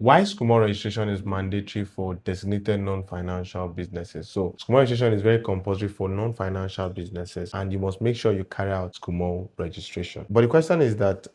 Why SCUML registration is mandatory for designated non-financial businesses. So SCUML registration is very compulsory for non-financial businesses, and you must make sure you carry out SCUML registration. But the question is that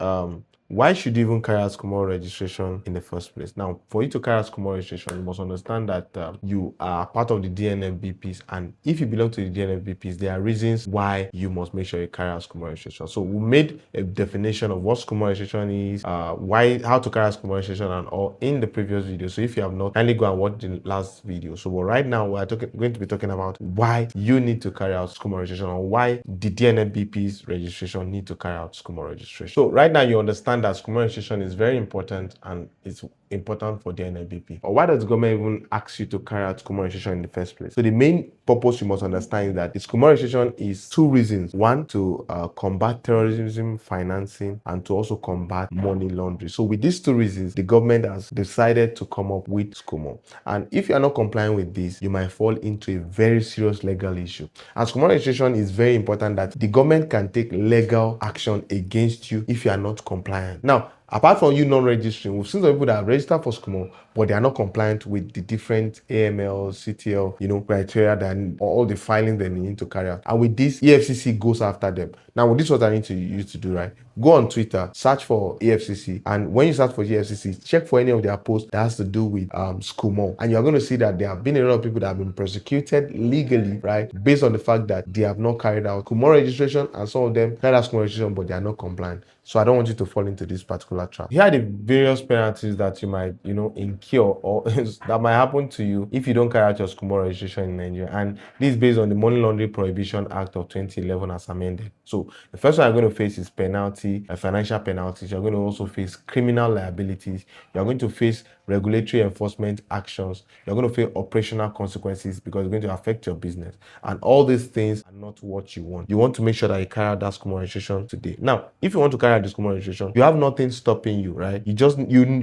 why should you even carry out SCUML registration in the first place? Now, for you to carry out SCUML registration, you must understand that you are part of the DNFBPs, and if you belong to the DNFBPs, there are reasons why you must make sure you carry out SCUML registration. So we made a definition of what SCUML registration is, how to carry out SCUML registration and all in the previous video. So if you have not, kindly go and watch the last video. So but right now we are going to be talking about why you need to carry out SCUML registration, or why the DNFBP's registration need to carry out SCUML registration. So right now you understand that SCUML registration is very important, and it's important for the DNFBP. Or why does the government even ask you to carry out SCUML registration in the first place? So the main purpose you must understand is that the SCUML registration is two reasons. One, to combat terrorism financing, and to also combat money laundering. So with these two reasons, the government has decided to come up with SCUML. And if you are not complying with this, you might fall into a very serious legal issue. And SCUML registration is very important, that the government can take legal action against you if you are not compliant. Now, apart from you non-registering, we've seen some people that have registered for SCUML, but they are not compliant with the different AML, CTL, criteria that all the filing they need to carry out. And with this, EFCC goes after them. Now, with this, what I need you to do, right? Go on Twitter, search for EFCC, and when you search for EFCC, check for any of their posts that has to do with SCUML, and you're going to see that there have been a lot of people that have been prosecuted legally, right, based on the fact that they have not carried out SCUML registration, and some of them carried out SCUML registration, but they are not compliant. So I don't want you to fall into this particular trap. Here are the various penalties that you might, incur, or that might happen to you if you don't carry out your SCUML registration in Nigeria. And this is based on the Money Laundering Prohibition Act of 2011 as amended. So the first one you're going to face is penalty, financial penalties. You're going to also face criminal liabilities. You're going to face regulatory enforcement actions. You're going to face operational consequences, because it's going to affect your business. And all these things are not what you want. You want to make sure that you carry out that SCUML registration today. Now, if you want to carry out the SCUML registration, you have nothing stopping you, right? You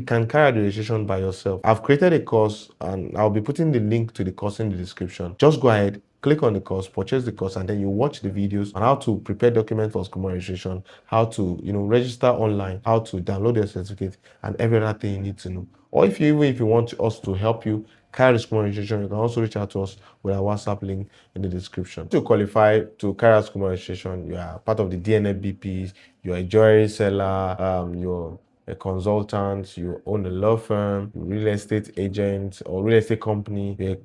can carry out the registration by yourself. I've created a course, and I'll be putting the link to the course in the description. Just go ahead, click on the course, purchase the course, and then you watch the videos on how to prepare documents for SCUML registration, how to register online, how to download your certificate, and every other thing you need to know. Or if you want us to help you carry the SCUML registration, you can also reach out to us with our WhatsApp link in the description. To qualify to carry out SCUML registration, you are part of the DNFBPs, you're a jewelry seller, you're a consultant, you own a law firm, real estate agent, or real estate company,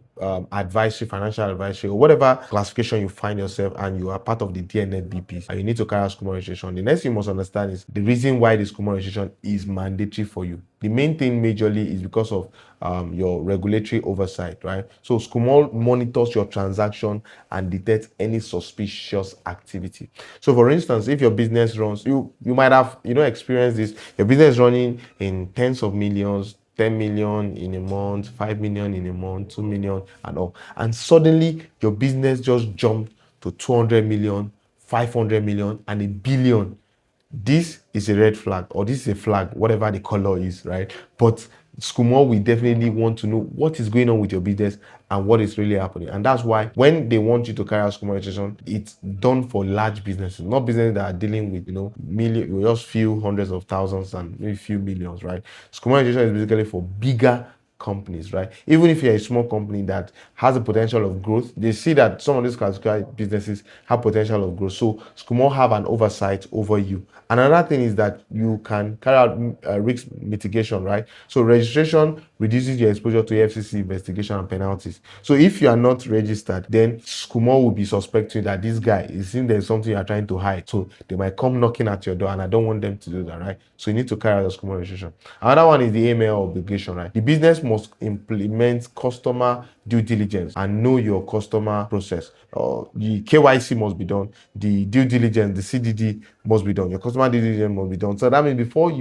advisory, financial advisory, or whatever classification you find yourself, and you are part of the DNFBPs, and you need to carry out SCUML registration. The next thing you must understand is the reason why the SCUML registration is mandatory for you. The main thing majorly is because of your regulatory oversight, right? So SCUML monitors your transaction and detects any suspicious activity. So for instance, if your business runs, you might have experienced this, your business running in tens of millions, 10 million in a month, 5 million in a month, 2 million and all. And suddenly your business just jumped to 200 million, 500 million and a billion. This is a red flag, or this is a flag, whatever the color is, right? But SCUML, we definitely want to know what is going on with your business and what is really happening. And that's why when they want you to carry out SCUML registration, it's done for large businesses, not businesses that are dealing with millions, just few hundreds of thousands and maybe few millions, right? SCUML registration is basically for bigger companies, right? Even if you're a small company that has a potential of growth, they see that some of these classified businesses have potential of growth. So SCUML have an oversight over you. Another thing is that you can carry out risk mitigation, right? So registration reduces your exposure to EFCC investigation and penalties. So if you are not registered, then SCUML will be suspecting that this guy is seeing there's something you are trying to hide. So they might come knocking at your door, and I don't want them to do that, right? So you need to carry out your SCUML registration. Another one is the AML obligation, right? The business must implement customer due diligence and know your customer process. The KYC must be done, the due diligence, the CDD must be done, your customer due diligence must be done. So that means before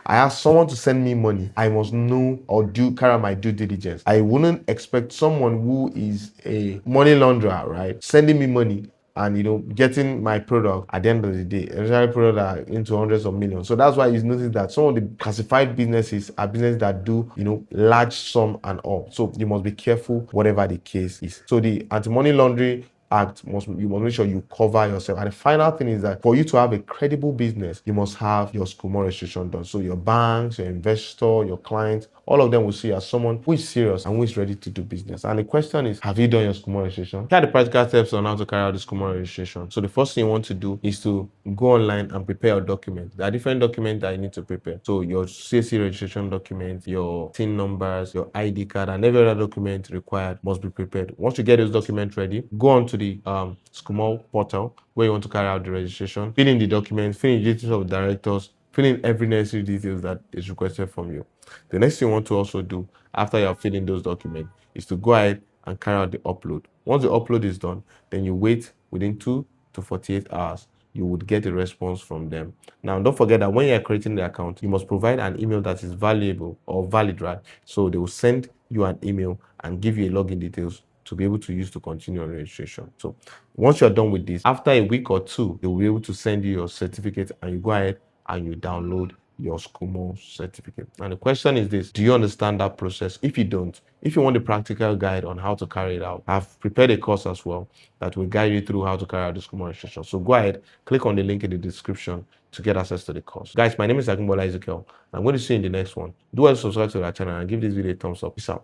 I ask someone to send me money, I must know or carry out my due diligence. I wouldn't expect someone who is a money launderer, right, sending me money and getting my product at the end of the day, especially products that are into hundreds of millions. So that's why you notice that some of the classified businesses are businesses that do large sum and all. So you must be careful whatever the case is. So the Anti-Money Laundering Act, you must make sure you cover yourself. And the final thing is that for you to have a credible business, you must have your SCUML registration done. So your banks, your investor, your clients, all of them will see you as someone who is serious and who is ready to do business. And the question is, have you done your SCUML registration? Here are the practical steps on how to carry out the SCUML registration. So the first thing you want to do is to go online and prepare your documents. There are different documents that you need to prepare. So your CAC registration document, your TIN numbers, your ID card, and every other document required must be prepared. Once you get those documents ready, go on to the SCUML portal where you want to carry out the registration, fill in the documents, fill in the details of the directors, fill in every necessary details that is requested from you. The next thing you want to also do after you have filled in those documents is to go ahead and carry out the upload. Once the upload is done, then you wait within 2 to 48 hours. You would get a response from them. Now, don't forget that when you're creating the account, you must provide an email that is valuable or valid, right? So they will send you an email and give you a login details to be able to use to continue your registration. So once you're done with this, after a week or two, they will be able to send you your certificate and you go ahead and you download your SCUML certificate. And the question is this: do you understand that process? If you don't, if you want a practical guide on how to carry it out, I've prepared a course as well that will guide you through how to carry out the SCUML registration. So go ahead, click on the link in the description to get access to the course. Guys, my name is SCUML. I'm going to see you in the next one. Do well to subscribe to our channel and give this video a thumbs up. Peace out.